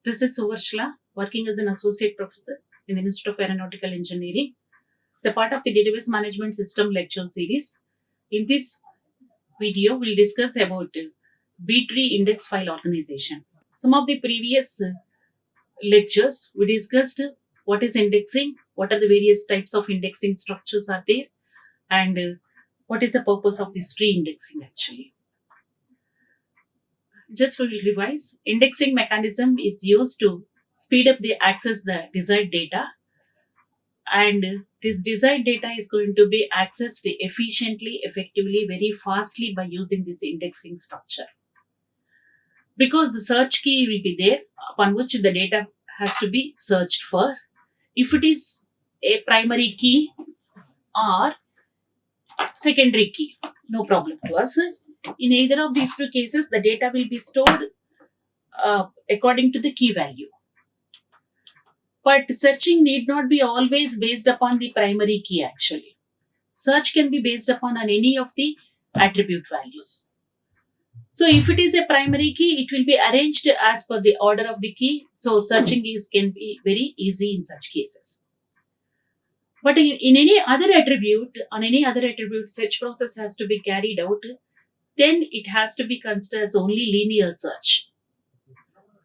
This is Suvarshla, working as an associate professor in the Institute of Aeronautical Engineering. It's a part of the Database Management System lecture series. In this video, we'll discuss about B-tree index file organization. Some of the previous lectures, we discussed what is indexing, what are the various types of indexing structures are there, and what is the purpose of this tree indexing actually. Just we will revise. Indexing mechanism is used to speed up the access the desired data, and this desired data is going to be accessed efficiently, effectively, very fastly by using this indexing structure. Because the search key will be there upon which the data has to be searched for. If it is a primary key or secondary key, no problem to us. In either of these two cases, the data will be stored according to the key value. But searching need not be always based upon the primary key actually. Search can be based upon any of the attribute values. So if it is a primary key, it will be arranged as per the order of the key. So searching can be very easy in such cases. But in any other attribute, on any other attribute, search process has to be carried out. Then it has to be considered as only linear search,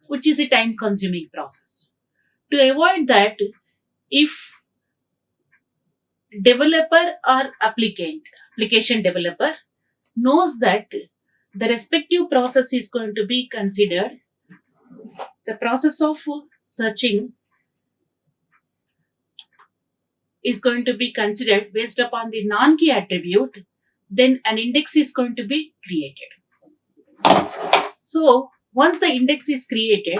which is a time-consuming process. To avoid that, if developer or application developer knows that the respective process is going to be considered, the process of searching is going to be considered based upon the non-key attribute, then an index is going to be created. So once the index is created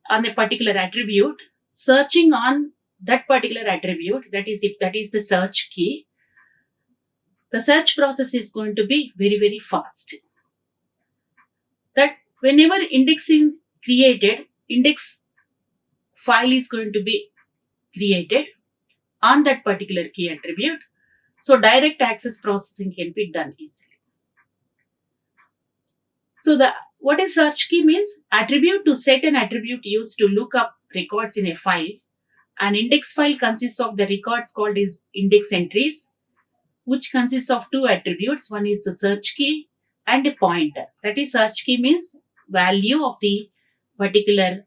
on a particular attribute, searching on that particular attribute, that is if that is the search key, the search process is going to be very, very fast. That whenever index is created, index file is going to be created on that particular key attribute. So direct access processing can be done easily. So what is search key means? Attribute to set an attribute used to look up records in a file. An index file consists of the records called as index entries, which consists of two attributes. One is the search key and a pointer. That is, search key means value of the particular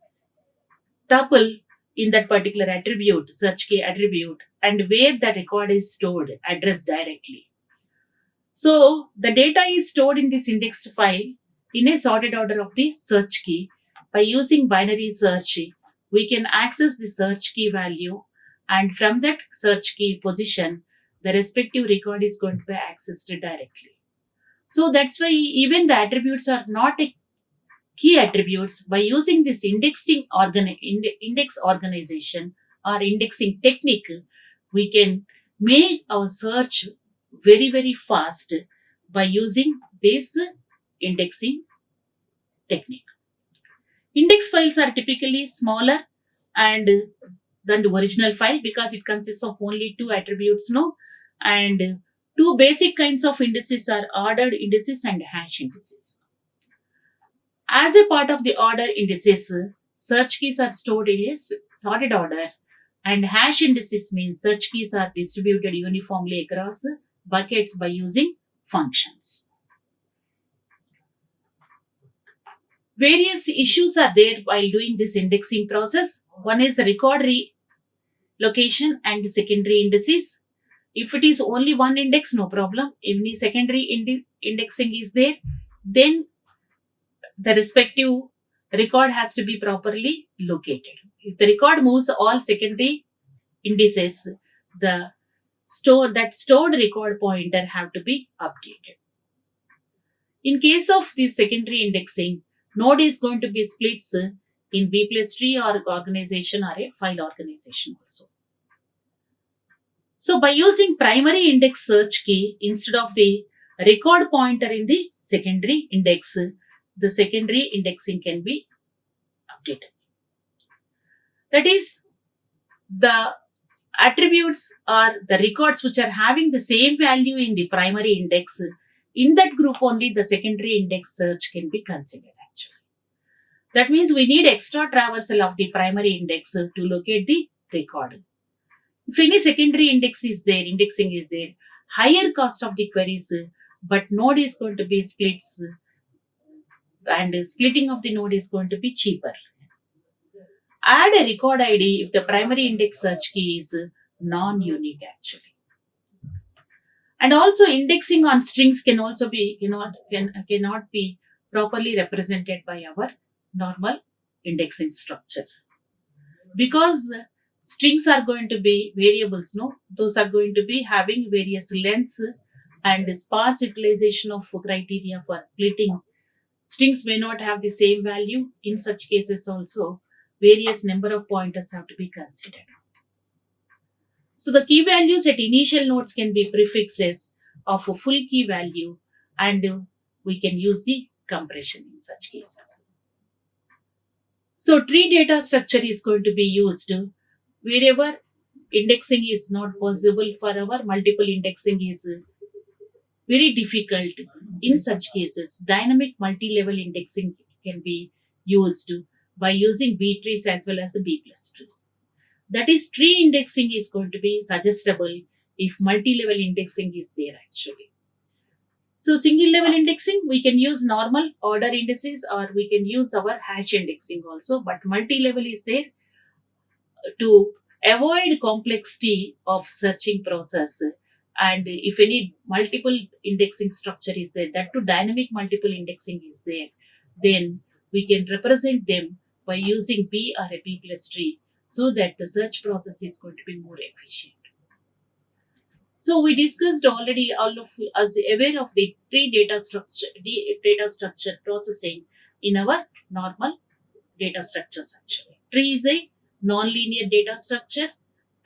tuple in that particular attribute, search key attribute, and where the record is stored, addressed directly. So the data is stored in this indexed file in a sorted order of the search key. By using binary search, we can access the search key value, and from that search key position, the respective record is going to be accessed directly. So that's why even the attributes are not a key attributes. By using this index organization or indexing technique, we can make our search very, very fast by using this indexing technique. Index files are typically smaller and than the original file because it consists of only two attributes, and two basic kinds of indices are ordered indices and hash indices. As a part of the order indices, search keys are stored in a sorted order, and hash indices means search keys are distributed uniformly across buckets by using functions. Various issues are there while doing this indexing process. One is record relocation and secondary indices. If it is only one index, no problem. If any secondary indexing is there, then the respective record has to be properly located. If the record moves all secondary indices, the stored record pointer have to be updated. In case of the secondary indexing, node is going to be split in B+tree or organization or a file organization also. So by using primary index search key instead of the record pointer in the secondary index, the secondary indexing can be updated. That is, the attributes or the records which are having the same value in the primary index, in that group only the secondary index search can be considered actually. That means we need extra traversal of the primary index to locate the record. If any secondary indexing is there, higher cost of the queries, but node is going to be splits, and splitting of the node is going to be cheaper. Add a record ID if the primary index search key is non-unique actually. And also indexing on strings can also be cannot be properly represented by our normal indexing structure, because strings are going to be variables, no, those are going to be having various lengths and sparse utilization of criteria for splitting. Strings may not have the same value. In such cases also various number of pointers have to be considered. So the key values at initial nodes can be prefixes of a full key value, and we can use the compression in such cases. So tree data structure is going to be used wherever indexing is not possible. For our multiple indexing is very difficult. In such cases, dynamic multi-level indexing can be used by using B trees as well as the B plus trees. That is, tree indexing is going to be suggestible if multi-level indexing is there actually. So single level indexing, we can use normal order indices or we can use our hash indexing also, but multi-level is there to avoid complexity of searching process. And if any multiple indexing structure is there, that to dynamic multiple indexing is there, then we can represent them by using B or a B plus tree, so that the search process is going to be more efficient. So we discussed already, all of us aware of the tree data structure processing in our normal data structures actually. Tree is a non-linear data structure,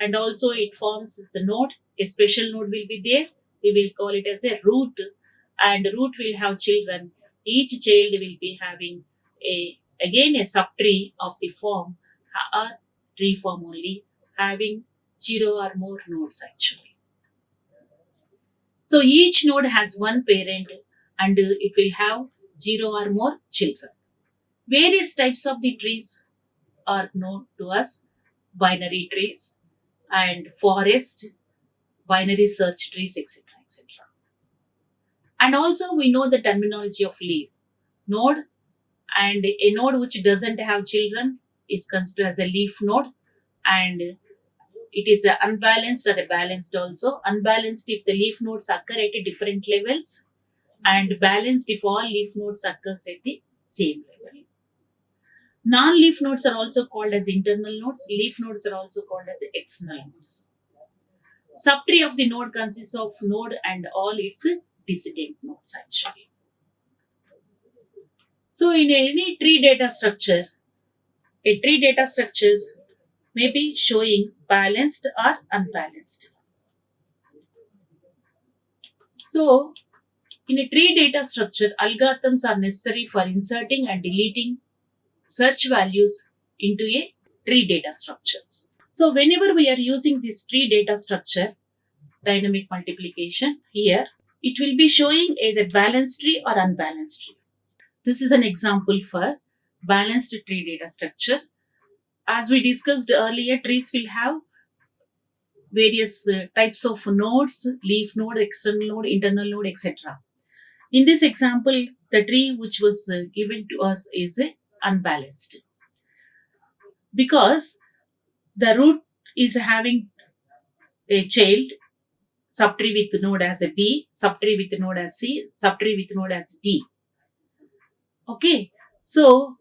and also it forms as a node. A special node will be there. We will call it as a root, and root will have children. Each child will be having again a subtree of the form or tree form only, having 0 or more nodes actually. So each node has one parent, and it will have 0 or more children. Various types of the trees are known to us: binary trees and forest, binary search trees, etc. etc. And also we know the terminology of leaf node, and a node which doesn't have children is considered as a leaf node, and it is a unbalanced or a balanced also. Unbalanced if the leaf nodes occur at different levels, and balanced if all leaf nodes occurs at the same level. Non-leaf nodes are also called as internal nodes. Leaf nodes are also called as external nodes. Subtree of the node consists of node and all its dissident nodes actually. So in any tree data structure, a tree data structure may be showing balanced or unbalanced. So in a tree data structure, algorithms are necessary for inserting and deleting search values into a tree data structures. So whenever we are using this tree data structure, dynamic multiplication, here it will be showing either balanced tree or unbalanced tree. This is an example for balanced tree data structure. As we discussed earlier, trees will have various types of nodes: leaf node, external node, internal node, etc. In this example, the tree which was given to us is unbalanced, because the root is having a child subtree with node as a B, subtree with node as C, subtree with node as D. Okay, so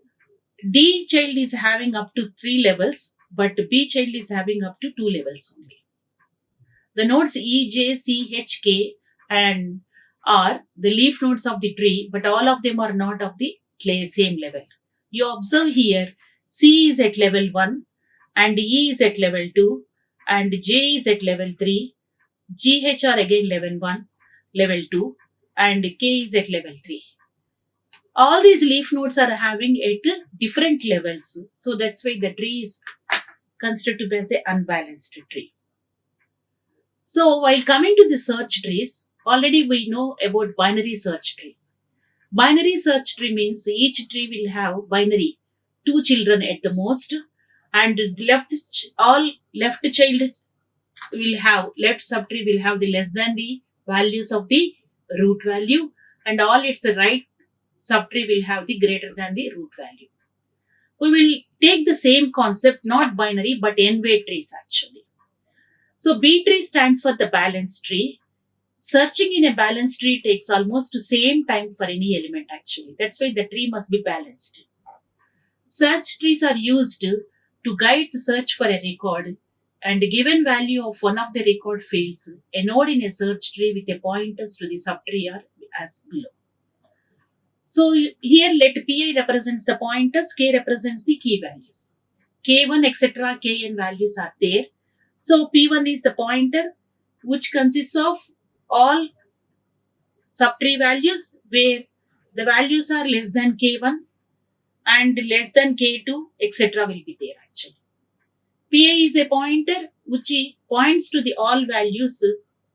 D child is having up to 3 levels, but B child is having up to 2 levels only. The nodes E, J, C, H, K and are the leaf nodes of the tree, but all of them are not of the same level. You observe here, C is at level 1 and E is at level 2 and J is at level 3, GH are again level 1, level 2 and K is at level 3. All these leaf nodes are having at different levels. So that's why the tree is considered to be as an unbalanced tree. So while coming to the search trees, already we know about binary search trees. Binary search tree means each tree will have binary two children at the most, and all left child will have, left subtree will have the less than the values of the root value, and all its right subtree will have the greater than the root value. We will take the same concept, not binary but n-way trees actually. So B tree stands for the balanced tree. Searching in a balanced tree takes almost the same time for any element actually. That's why the tree must be balanced. Search trees are used to guide the search for a record, and given value of one of the record fields, a node in a search tree with a pointers to the subtree are as below. So here let Pi represents the pointers, K represents the key values. K1 etc. Kn values are there. So P1 is the pointer which consists of all subtree values where the values are less than K1 and less than K2 etc. will be there actually. Pi is a pointer which points to the all values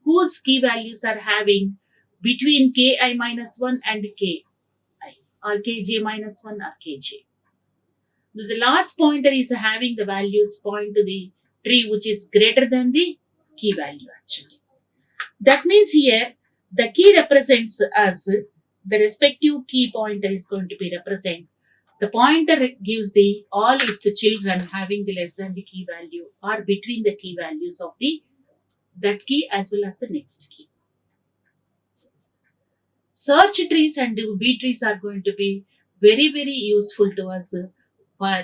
whose key values are having between Ki minus 1 and Ki or Kj minus 1 or Kj. The last pointer is having the values point to the tree which is greater than the key value actually. That means here the key represents as the respective key pointer is going to be represent. The pointer gives the all its children having the less than the key value or between the key values of the that key as well as the next key. Search trees and B trees are going to be very, very useful to us for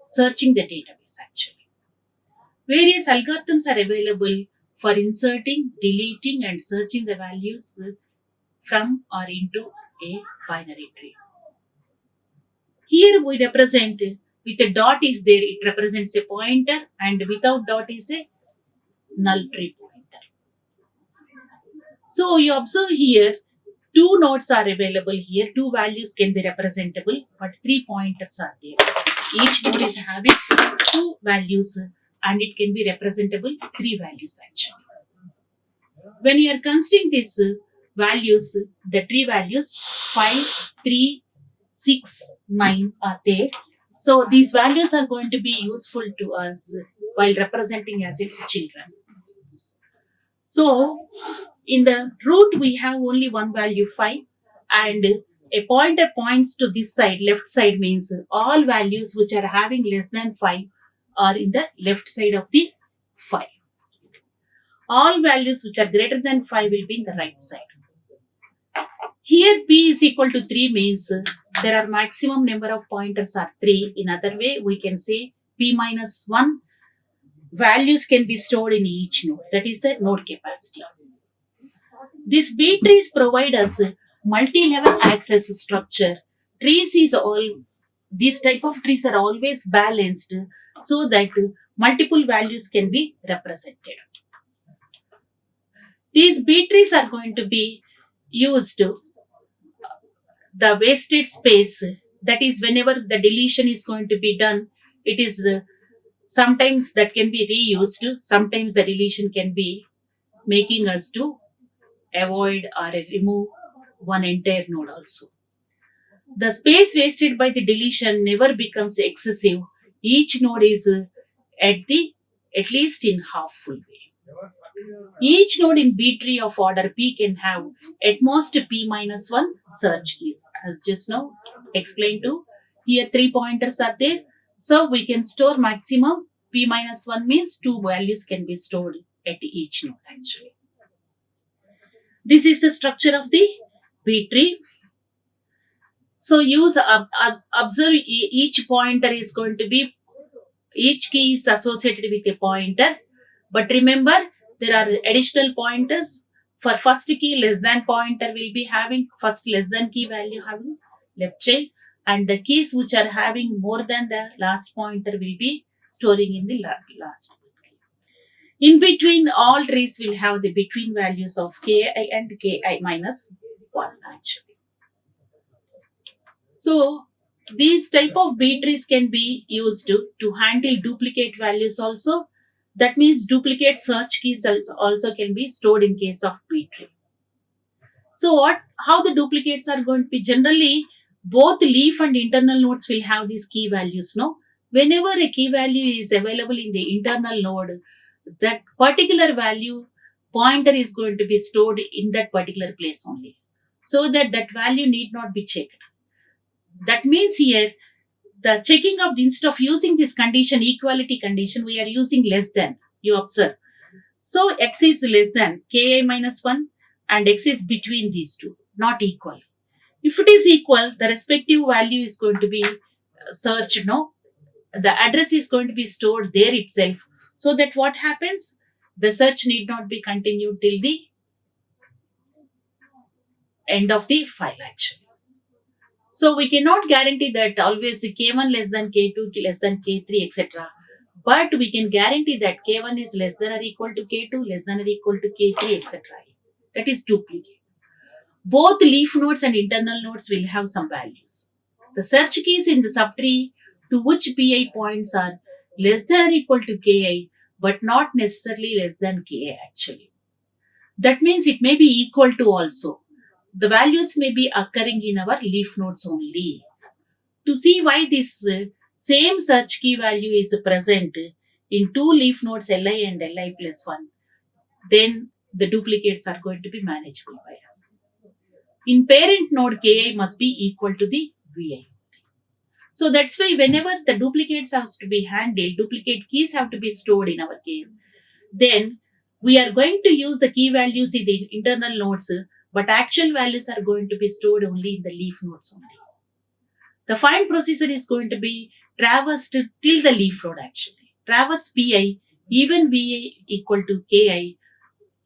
searching the database actually. Various algorithms are available for inserting, deleting and searching the values from or into a binary tree. Here we represent with a dot is there, it represents a pointer, and without dot is a null tree pointer. So you observe here, two nodes are available here, two values can be representable, but three pointers are there. Each node is having two values and it can be representable three values actually. When you are considering these values, the tree values 5, 3, 6, 9 are there. So these values are going to be useful to us while representing as its children. So in the root we have only one value 5, and a pointer points to this side, left side means all values which are having less than 5 are in the left side of the 5. All values which are greater than 5 will be in the right side. Here P is equal to 3 means there are maximum number of pointers are 3. In other way, we can say P minus 1 values can be stored in each node. That is the node capacity. These B trees provide us multi-level access structure. These type of trees are always balanced so that multiple values can be represented. These B trees are going to be used the wasted space, that is whenever the deletion is going to be done, it is sometimes that can be reused, sometimes the deletion can be making us to avoid or remove one entire node also. The space wasted by the deletion never becomes excessive. Each node is at least in half full way. Each node in B tree of order P can have at most P minus 1 search keys. As just now explained to, here 3 pointers are there. So we can store maximum P minus 1 means 2 values can be stored at each node actually. This is the structure of the B tree. So observe each pointer is going to be, each key is associated with a pointer. But remember, there are additional pointers. For first key, less than pointer will be having first less than key value having left child, and the keys which are having more than the last pointer will be storing in the last. In between, all trees will have the between values of Ki and Ki minus 1 actually. So these type of B trees can be used to handle duplicate values also. That means duplicate search keys also can be stored in case of B tree. So how the duplicates are going to be? Generally, Both leaf and internal nodes will have these key values. No, whenever a key value is available in the internal node, that particular value pointer is going to be stored in that particular place only, so that that value need not be checked. That means here the checking of, instead of using this condition, equality condition, we are using less than. You observe. So x is less than ki minus 1 and x is between these two, not equal. If it is equal, the respective value is going to be searched. No, the address is going to be stored there itself, so that what happens, the search need not be continued till the end of the file actually. So we cannot guarantee that always k1 less than k2 less than k3 etc. But we can guarantee that k1 is less than or equal to k2 less than or equal to k3 etc. That is duplicate. Both leaf nodes and internal nodes will have some values. The search keys in the subtree to which pi points are less than or equal to ki, but not necessarily less than ki actually. That means it may be equal to also. The values may be occurring in our leaf nodes only. To see why this same search key value is present in two leaf nodes li and li plus 1, then the duplicates are going to be manageable by us. In parent node, ki must be equal to the vi. So that's why whenever the duplicates have to be handled, duplicate keys have to be stored in our case, then we are going to use the key values in the internal nodes, but actual values are going to be stored only in the leaf nodes only. The find procedure is going to be traversed till the leaf node actually. Traverse pi, even vi equal to ki.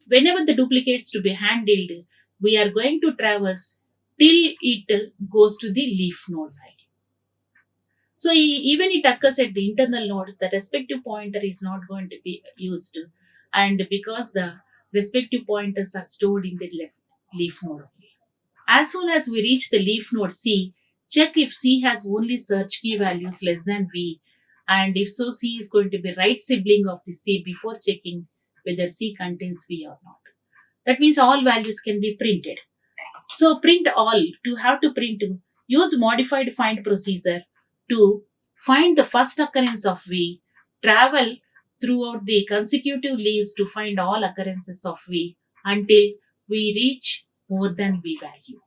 Whenever the duplicates to be handled, we are going to traverse till it goes to the leaf node value. So even it occurs at the internal node, the respective pointer is not going to be used, and because the respective pointers are stored in the leaf node only. As soon as we reach the leaf node C, check if C has only search key values less than V, and if so, C is going to be right sibling of the C before checking whether C contains V or not. That means all values can be printed. So print all. To have to print, use modified find procedure to find the first occurrence of V, travel throughout the consecutive leaves to find all occurrences of V until we reach more than V value.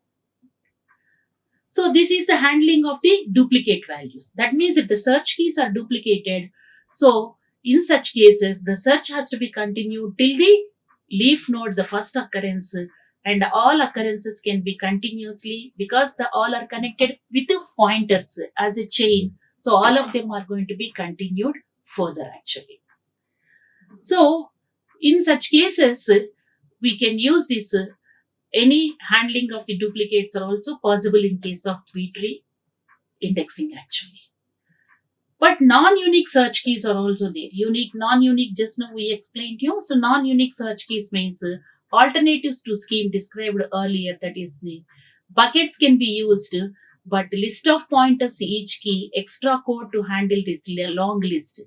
So this is the handling of the duplicate values. That means if the search keys are duplicated, so in such cases, the search has to be continued till the leaf node, the first occurrence, and all occurrences can be continuously, because the all are connected with the pointers as a chain. So all of them are going to be continued further actually. So in such cases, we can use this. Any handling of the duplicates are also possible in case of B-tree indexing actually. But non-unique search keys are also there. Unique, non-unique, just now we explained to you. So non-unique search keys means alternatives to scheme described earlier, that is buckets can be used, but list of pointers each key, extra code to handle this long list.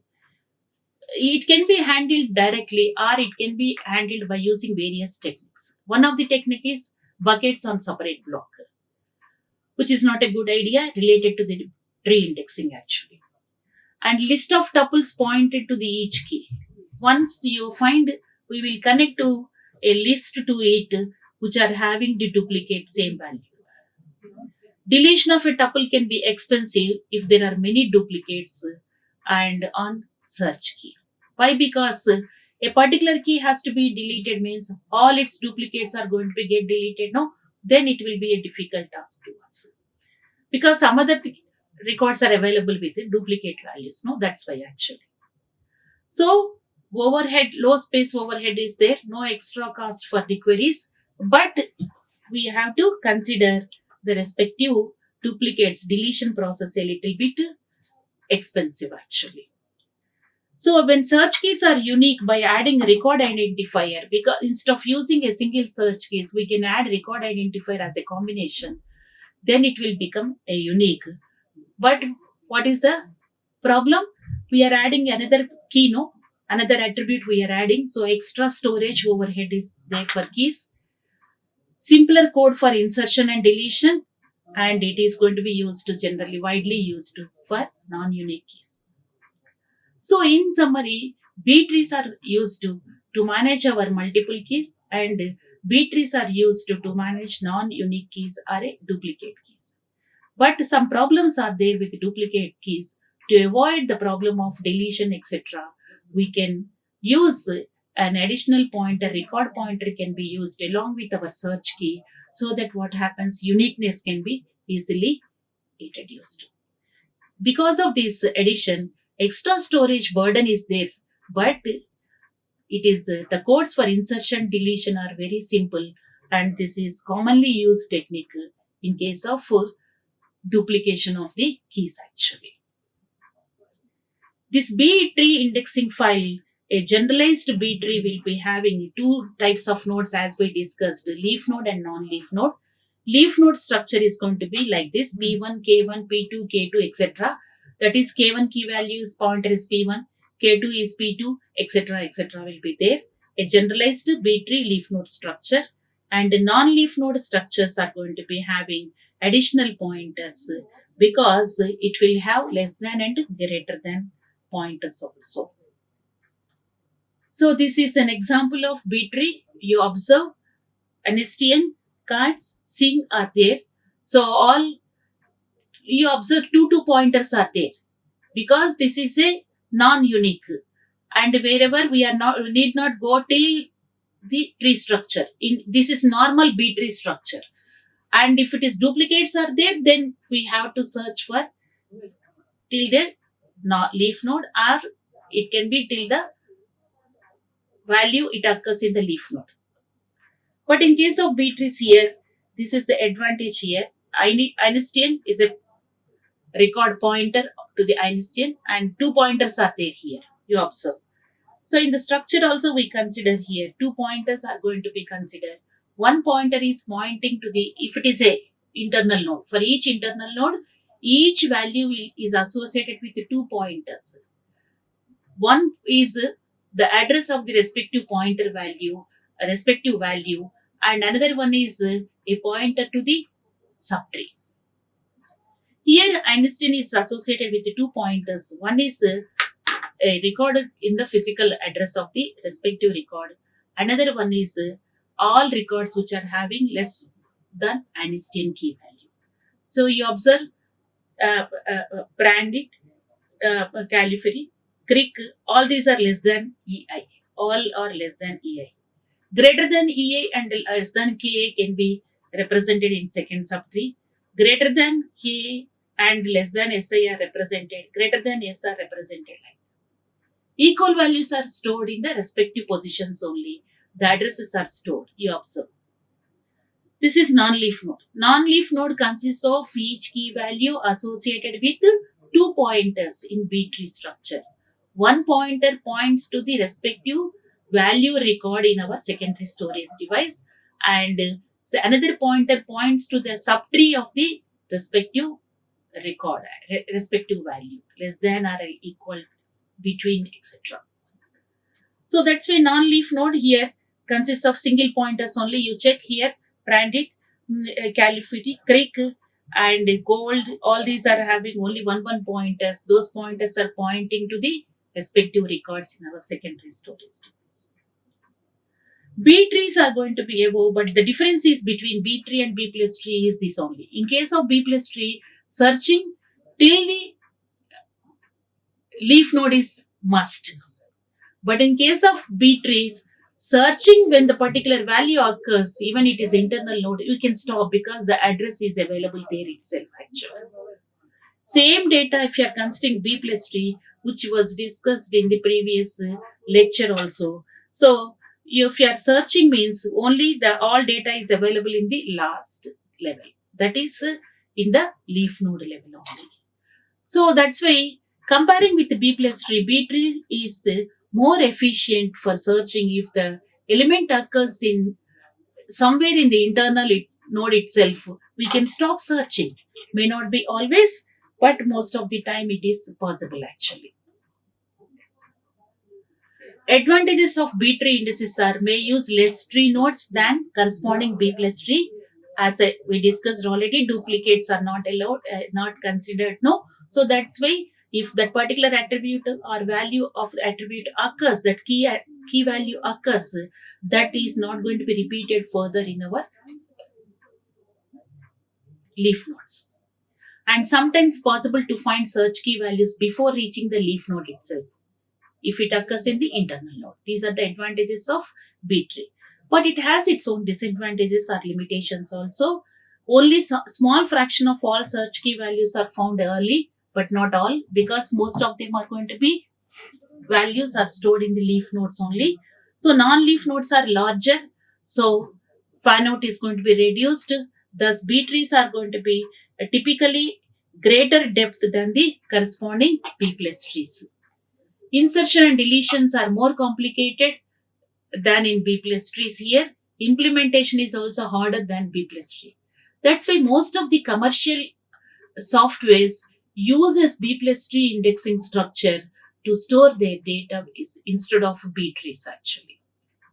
It can be handled directly or it can be handled by using various techniques. One of the technique is buckets on separate block, which is not a good idea related to the tree indexing actually. And list of tuples pointed to the each key. Once you find, we will connect to a list to it which are having the duplicate same value. Deletion of a tuple can be expensive if there are many duplicates and on search key. Why? Because a particular key has to be deleted means all its duplicates are going to be get deleted. No, then it will be a difficult task to us. Because some other records are available with duplicate values. No, that's why actually. So overhead, low space overhead is there, no extra cost for the queries, but we have to consider the respective duplicates deletion process a little bit expensive actually. So when search keys are unique, by adding record identifier, because instead of using a single search keys, we can add record identifier as a combination, then it will become a unique. But what is the problem? We are adding another key, no? Another attribute we are adding. So extra storage overhead is there for keys. Simpler code for insertion and deletion. and it is going to be used to generally widely used for non-unique keys. So in summary, B trees are used to manage our multiple keys, and B trees are used to manage non-unique keys or duplicate keys. But some problems are there with duplicate keys. To avoid the problem of deletion, etc., we can use an additional pointer, record pointer can be used along with our search key, so that what happens, uniqueness can be easily introduced. Because of this addition, extra storage burden is there, but it is the codes for insertion deletion are very simple, and this is commonly used technique in case of duplication of the keys actually. This B tree indexing file, a generalized B tree will be having two types of nodes as we discussed, leaf node and non-leaf node. Leaf node structure is going to be like this: P1, K1, P2, K2, etc. That is K1 key value is pointer is P1, K2 is P2, etc. will be there. A generalized B tree leaf node structure, and non-leaf node structures are going to be having additional pointers because it will have less than and greater than pointers also. So this is an example of B tree. You observe Anestian cards, Sing are there. So all you observe two pointers are there because this is a non-unique, and wherever we are not, we need not go till the tree structure. In this is normal B tree structure, and if it is duplicates are there, then we have to search for till the leaf node, or it can be till the value it occurs in the leaf node. But in case of B trees here, this is the advantage here. Einstein is a record pointer to the Einstein, and two pointers are there here. You observe. So in the structure also we consider here two pointers are going to be considered. One pointer is pointing to the, if it is a internal node. For each internal node, each value is associated with the two pointers. One is the address of the respective pointer value, a respective value, and another one is a pointer to the subtree. Here Einstein is associated with the two pointers. One is recorded in the physical address of the respective record. Another one is all records which are having less than Einstein key value. So you observe Brandit, Califeri, Crick, all these are less than EI. All are less than EI. Greater than EI and less than KA can be represented in second subtree. Greater than KA and less than SI are represented. Greater than S are represented like this. Equal values are stored in the respective positions only. The addresses are stored. You observe. This is non-leaf node. Non-leaf node consists of each key value associated with two pointers in B tree structure. One pointer points to the respective value record in our secondary storage device, and another pointer points to the subtree of the respective record, respective value, less than or equal, between, etc. So that's why non-leaf node here consists of single pointers only. You check here, Brandit, Califity, Crick, and Gold. All these are having only one pointers. Those pointers are pointing to the respective records in our secondary storage device. B trees are going to be above, but the difference is between B tree and B plus tree is this only. In case of B plus tree, searching till the leaf node is must. But in case of B trees, searching when the particular value occurs, even it is internal node, you can stop because the address is available there itself actually. Same data if you are considering B plus tree, which was discussed in the previous lecture also. So if you are searching means only the all data is available in the last level. That is in the leaf node level only. So that's why comparing with the B plus tree, B tree is the more efficient for searching. If the element occurs in somewhere in the internal node itself, we can stop searching. May not be always, but most of the time it is possible actually. Advantages of B tree indices are: may use less tree nodes than corresponding B plus tree, we discussed already, duplicates are not allowed, not considered, no. So that's why if that particular attribute or value of the attribute occurs, that key value occurs, that is not going to be repeated further in our leaf nodes. And sometimes possible to find search key values before reaching the leaf node itself if it occurs in the internal node. These are the advantages of B-tree. But it has its own disadvantages or limitations also. Only small fraction of all search key values are found early, but not all, because most of them are going to be values are stored in the leaf nodes only. So non-leaf nodes are larger, so fan out is going to be reduced. Thus, B trees are going to be typically greater depth than the corresponding B plus trees. Insertion and deletions are more complicated than in B plus trees here. Implementation is also harder than B plus tree. That's why most of the commercial softwares uses B plus tree indexing structure to store their data instead of B trees actually.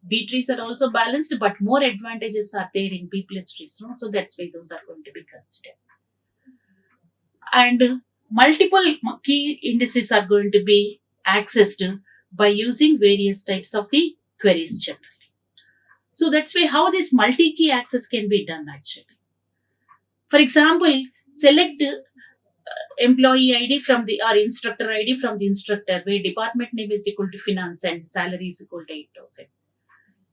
B trees are also balanced, but more advantages are there in B plus trees. No? So that's why those are going to be considered. And multiple key indices are going to be accessed by using various types of the queries generally. So that's why how this multi-key access can be done actually. For example, select employee ID from the or instructor ID from the instructor where department name is equal to finance and salary is equal to 8,000.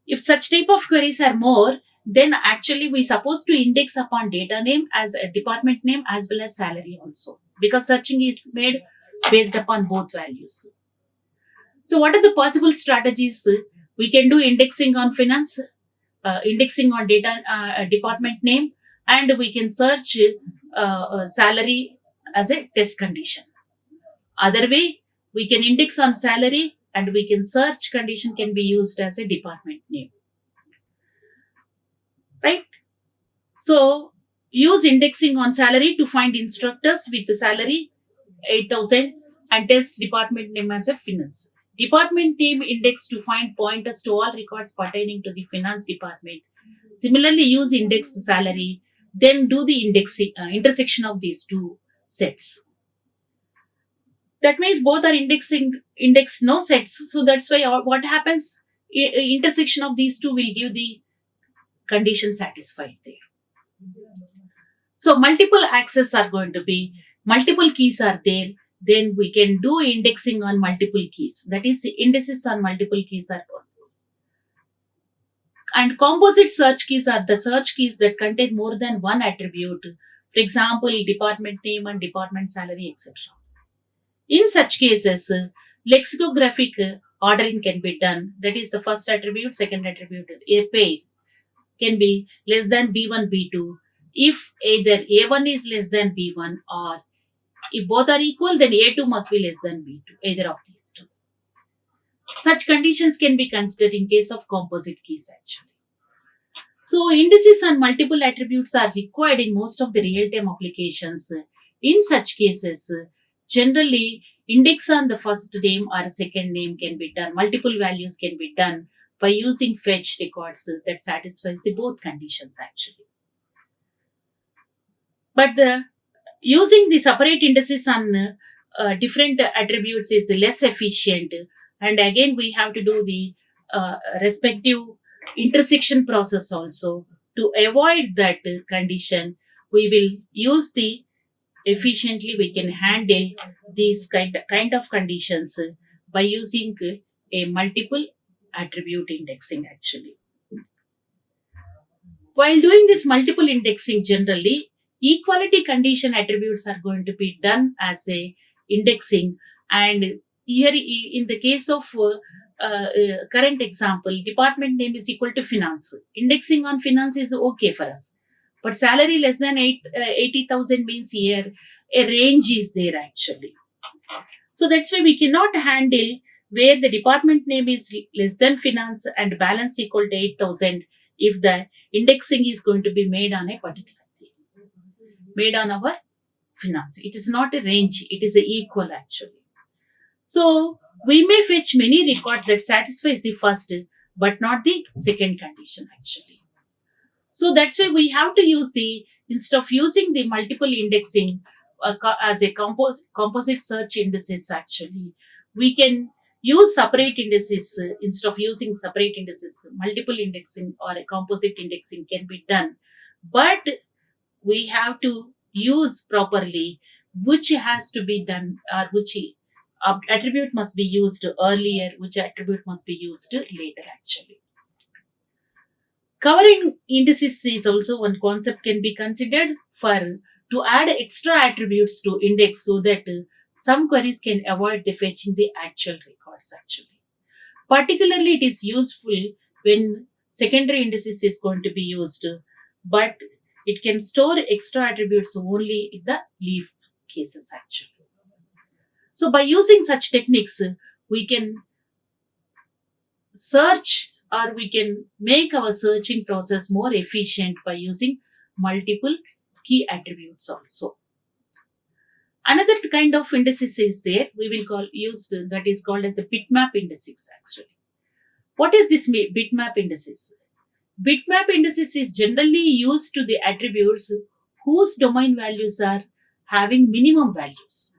If such type of queries are more, then actually we supposed to index upon data name as a department name as well as salary also, because searching is made based upon both values. So what are the possible strategies? We can do indexing on finance, indexing on data department name, and we can search salary as a test condition. Other way, we can index on salary and we can search condition can be used as a department name. Right? So use indexing on salary to find instructors with the salary 8,000 and test department name as a finance. Department name index to find pointers to all records pertaining to the finance department. Similarly, use index salary, then do the indexing intersection of these two sets. That means both are index no sets. So that's why what happens, intersection of these two will give the condition satisfied there. So multiple access are going to be, multiple keys are there, then we can do indexing on multiple keys. That is, indices on multiple keys are possible. And composite search keys are the search keys that contain more than one attribute. For example, department name and department salary, etc. In such cases, lexicographic ordering can be done. That is, the first attribute, second attribute, a pair can be less than B1, B2. If either A1 is less than B1 or if both are equal, then A2 must be less than B2, either of these two. Such conditions can be considered in case of composite keys actually. So indices on multiple attributes are required in most of the real-time applications. In such cases, generally index on the first name or second name can be done. Multiple values can be done by using fetch records that satisfies the both conditions actually. But using the separate indices on different attributes is less efficient, and again we have to do the respective intersection process also. To avoid that condition, we will use the efficiently we can handle these kind of conditions by using a multiple attribute indexing actually. While doing this multiple indexing, generally equality condition attributes are going to be done as a indexing, and here in the case of current example, department name is equal to finance. Indexing on finance is okay for us, but salary less than 80,000 means here a range is there actually. So that's why we cannot handle where the department name is less than finance and balance equal to 8,000 if the indexing is going to be made on a particular thing, made on our finance. It is not a range, it is a equal actually. So we may fetch many records that satisfies the first but not the second condition actually. So that's why we have to use instead of using the multiple indexing as a composite search indices, actually, we can use separate indices instead of using separate indices. Multiple indexing or a composite indexing can be done. But we have to use properly which has to be done, or which attribute must be used earlier, which attribute must be used later, actually. Covering indices is also one concept can be considered for to add extra attributes to index so that some queries can avoid the fetching the actual records, actually. Particularly, it is useful when secondary indices is going to be used, but it can store extra attributes only in the leaf cases, actually. So by using such techniques, we can search, or we can make our searching process more efficient by using multiple key attributes also. Another kind of indices is there, we will call used, that is called as a bitmap indices, actually. What is this bitmap indices? Bitmap indices is generally used to the attributes whose domain values are having minimum values.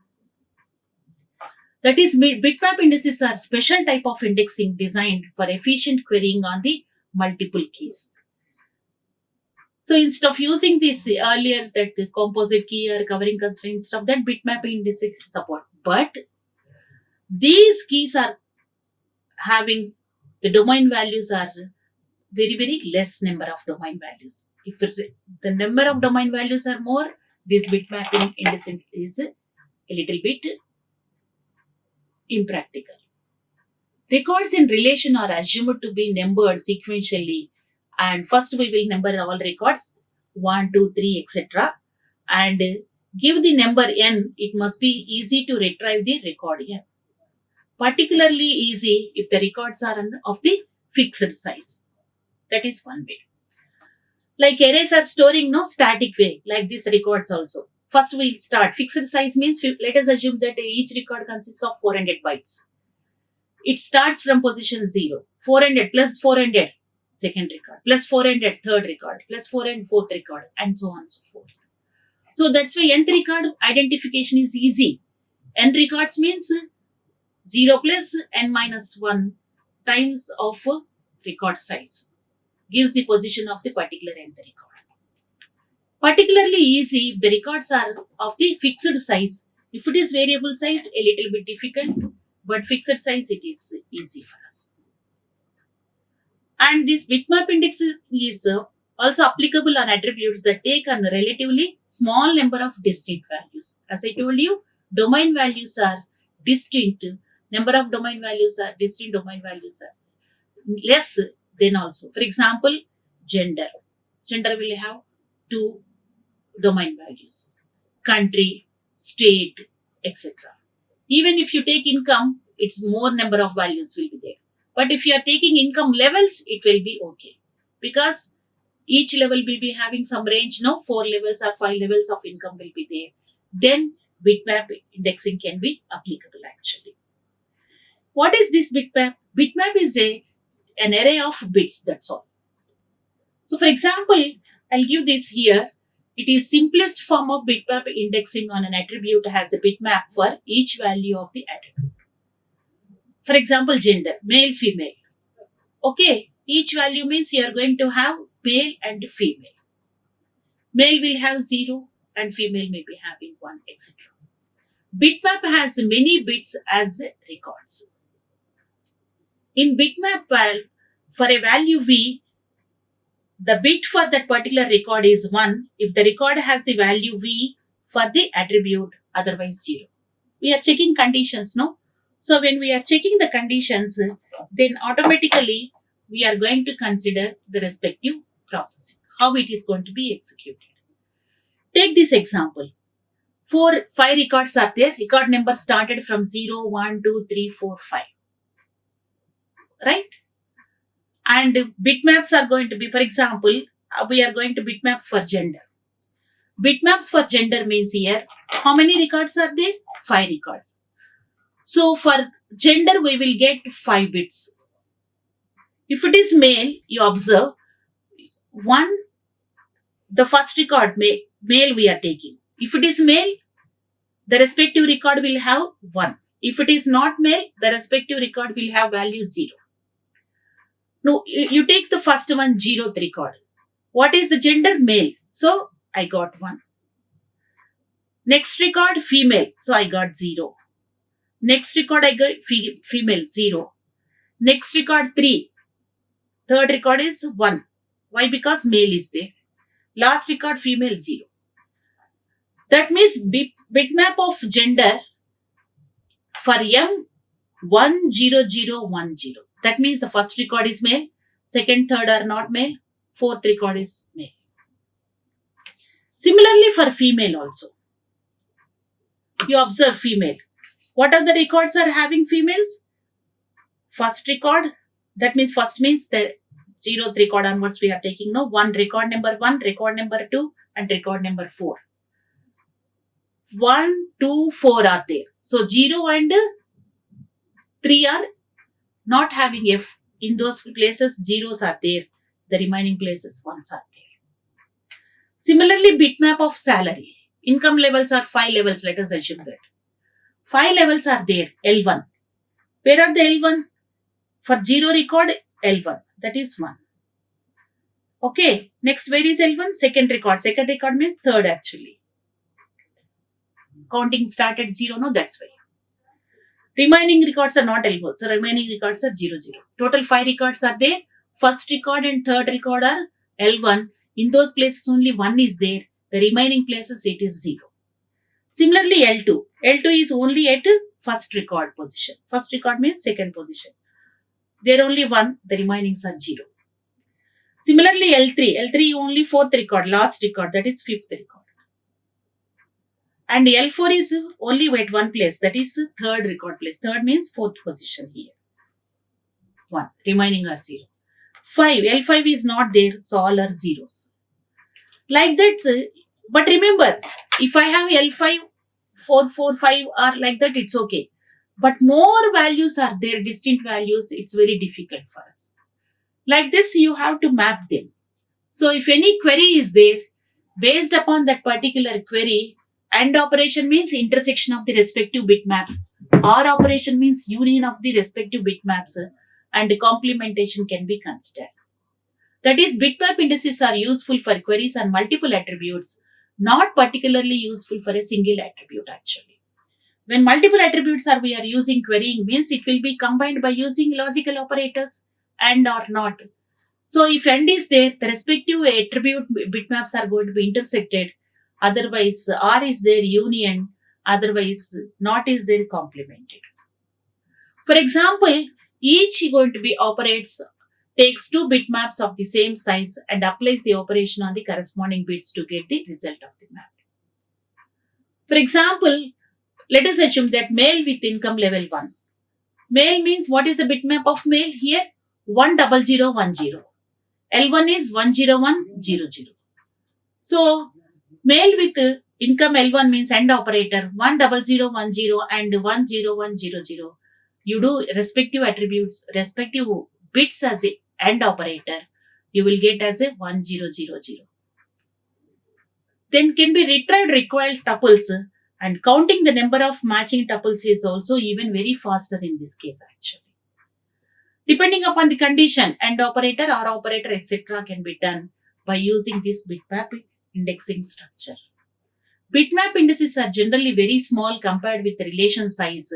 That is, bitmap indices are special type of indexing designed for efficient querying on the multiple keys. So instead of using this earlier, that composite key or covering constraint stuff, that bitmap indices support. But these keys are having the domain values are very, very less number of domain values. If the number of domain values are more, this bitmapping indexing is a little bit impractical. Records in relation are assumed to be numbered sequentially, and first we will number all records 1, 2, 3, etc. and give the number n. It must be easy to retrieve the record n. Particularly easy if the records are of the fixed size. That is one way. Like arrays are storing no static way, like these records also. First we'll start. Fixed size means, let us assume that each record consists of 400 bytes. It starts from position 0. 400 plus 400, second record, plus 400, third record, plus 400, fourth record, and so on and so forth. So that's why nth record identification is easy. N records means 0 plus n minus 1 times of record size gives the position of the particular nth record. Particularly easy if the records are of the fixed size. If it is variable size, a little bit difficult, but fixed size, it is easy for us. And this bitmap index is also applicable on attributes that take a relatively small number of distinct values. As I told you, domain values are distinct. Number of domain values are distinct. Domain values are less than also. For example, gender. Gender will have 2 domain values. Country, state, etc. Even if you take income, it's more number of values will be there. But if you are taking income levels, it will be okay. Because each level will be having some range, 4 levels or 5 levels of income will be there. Then bitmap indexing can be applicable, actually. What is this bitmap? Bitmap is an array of bits, that's all. So for example, I'll give this here. It is simplest form of bitmap indexing on an attribute has a bitmap for each value of the attribute. For example, gender, male, female. Okay, each value means you are going to have male and female. Male will have 0 and female may be having 1, etc. Bitmap has many bits as records. In bitmap, for a value v, the bit for that particular record is 1 if the record has the value v for the attribute, otherwise 0. We are checking conditions, no? So when we are checking the conditions, then automatically we are going to consider the respective processing, how it is going to be executed. Take this example. 5 records are there. Record number started from 0, 1, 2, 3, 4, 5. Right? And bitmaps are going to be, for example, we are going to bitmaps for gender. Bitmaps for gender means here, how many records are there? 5 records. So for gender, we will get 5 bits. If it is male, you observe 1 the first record, male we are taking. If it is male, the respective record will have 1. If it is not male, the respective record will have value 0. Now, you take the first one, 0th record. What is the gender? Male. So, I got 1. Next record, female. So, I got 0. Next record, I got female, 0. Next record, 3. Third record is 1. Why? Because male is there. Last record, female, 0. That means bitmap of gender for M10010. That means the first record is male, second, third are not male, fourth record is male. Similarly for female also. You observe female. What are the records are having females? First record, that means first means the 0th record onwards we are taking now. Record number 1, record number 2 and record number 4. 1, 2, 4 are there. So 0 and 3 are not having F. In those places, zeros are there. The remaining places, ones are there. Similarly, bitmap of salary. Income levels are 5 levels. Let us assume that. 5 levels are there. L1. Where are the L1? For 0 record, L1. That is 1. Okay. Next, where is L1? Second record. Second record means third actually. Counting started 0. No, that's why. Remaining records are not L1. So, remaining records are 0, 0. Total 5 records are there. First record and third record are L1. In those places, only 1 is there. The remaining places, it is 0. Similarly, L2. L2 is only at first record position. First record means second position. There only 1. The remainings are 0. Similarly, L3. L3 only fourth record, last record. That is fifth record. And L4 is only at one place. That is third record place. Third means fourth position here. 1. Remaining are 0. 5. L5 is not there. So, all are zeros. Like that. But remember, if I have L5, 4, 4, 5 are like that, it's okay. But more values are there, distinct values. It's very difficult for us. Like this, you have to map them. So, if any query is there, based upon that particular query, AND operation means intersection of the respective bitmaps. OR operation means union of the respective bitmaps, and complementation can be considered. That is, bitmap indices are useful for queries on multiple attributes, not particularly useful for a single attribute actually. When multiple attributes we are using querying means it will be combined by using logical operators AND or not. So if AND is there, the respective attribute bitmaps are going to be intersected. Otherwise, OR is there, union. Otherwise, not is there, complemented. For example, each going to be operates, takes 2 bitmaps of the same size and applies the operation on the corresponding bits to get the result of the map. For example, let us assume that male with income level 1. Male means what is the bitmap of male here? 10010. L1 is 10100. So, male with income L1 means AND operator 10010 and 10100. You do respective attributes, respective bits as a AND operator. You will get as a 1000. Then can be retrieved required tuples, and counting the number of matching tuples is also even very faster in this case actually. Depending upon the condition, AND operator, OR operator, etc. can be done by using this bitmap indexing structure. Bitmap indices are generally very small compared with the relation size,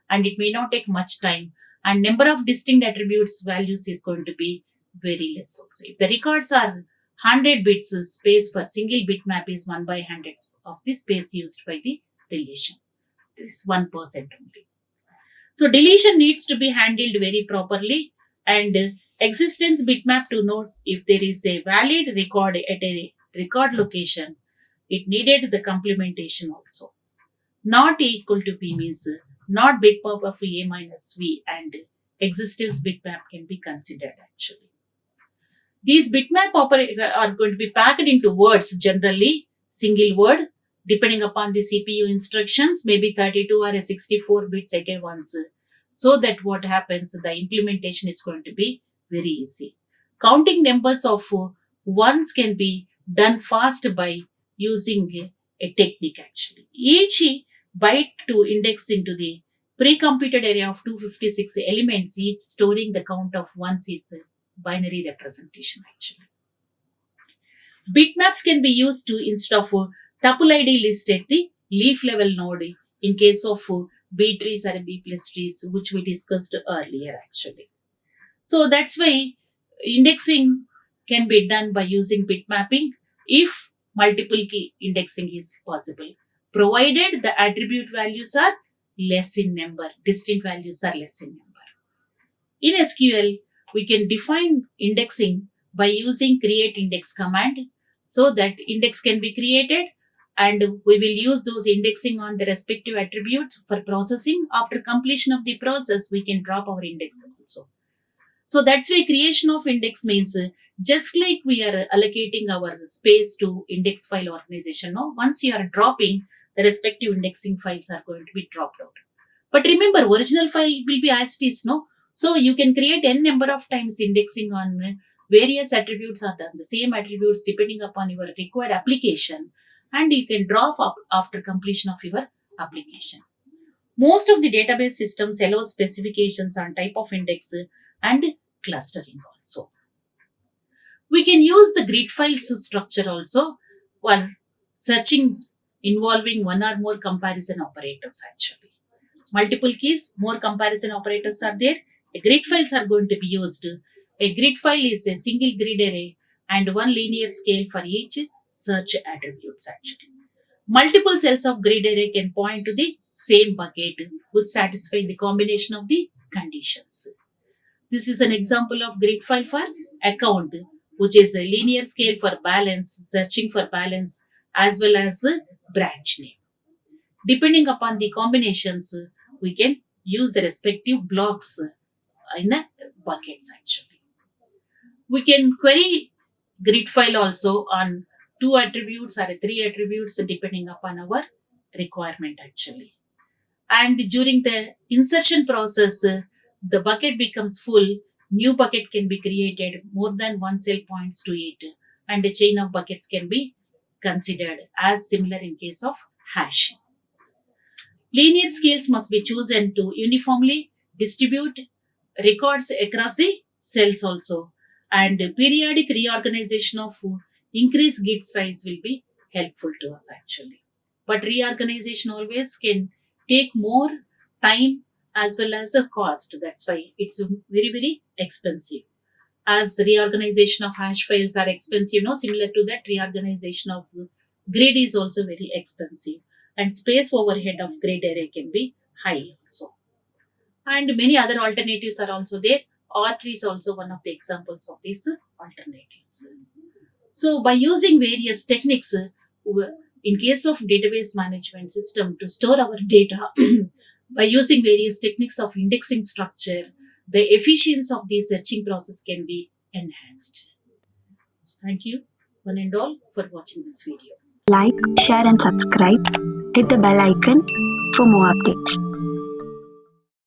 and it may not take much time, and number of distinct attributes values is going to be very less also. If the records are 100 bits, space for single bitmap is 1 by 100 of the space used by the relation. This is 1% only. So deletion needs to be handled very properly, and existence bitmap to note if there is a valid record at a record location, it needed the complementation also. Not equal to P means not bitmap of A minus V, and existence bitmap can be considered actually. These bitmap are going to be packed into words, generally single word, depending upon the CPU instructions, maybe 32 or 64 bits at a once. So that what happens, the implementation is going to be very easy. Counting numbers of ones can be done fast by using a technique actually. Each byte to index into the pre-computed array of 256 elements, each storing the count of ones is a binary representation actually. Bitmaps can be used to instead of tuple ID list at the leaf level node in case of B trees or B plus trees, which we discussed earlier actually. So that's why indexing can be done by using bit mapping if multiple key indexing is possible, provided the attribute values are less in number, distinct values are less in number. In SQL, we can define indexing by using create index command so that index can be created and we will use those indexing on the respective attributes for processing. After completion of the process, we can drop our index also. So that's why creation of index means just like we are allocating our space to index file organization. No? Once you are dropping, the respective indexing files are going to be dropped out. But remember, original file will be as it is, no? So you can create n number of times indexing on various attributes or the same attributes depending upon your required application, and you can drop up after completion of your application. Most of the database systems allow specifications on type of index and clustering also. We can use the grid files structure also for searching involving one or more comparison operators actually. Multiple keys, more comparison operators are there. Grid files are going to be used. A grid file is a single grid array and one linear scale for each search attributes actually. Multiple cells of grid array can point to the same bucket which satisfy the combination of the conditions. This is an example of grid file for account, which is a linear scale for balance, searching for balance, as well as branch name. Depending upon the combinations, we can use the respective blocks in the buckets actually. We can query grid file also on 2 attributes or 3 attributes depending upon our requirement actually. And during the insertion process, the bucket becomes full, new bucket can be created, more than one cell points to it, and a chain of buckets can be considered as similar in case of hashing. Linear scales must be chosen to uniformly distribute records across the cells also, and periodic reorganization of increased git size will be helpful to us actually. But reorganization always can take more time as well as a cost. That's why it's very expensive. As reorganization of hash files are expensive, similar to that, reorganization of grid is also very expensive. And space overhead of grid array can be high also. And many other alternatives are also there. R-tree is also one of the examples of these alternatives. So by using various techniques, in case of database management system to store our data, by using various techniques of indexing structure, the efficiency of the searching process can be enhanced. So thank you one and all for watching this video. Like, share and subscribe. Hit the bell icon for more updates.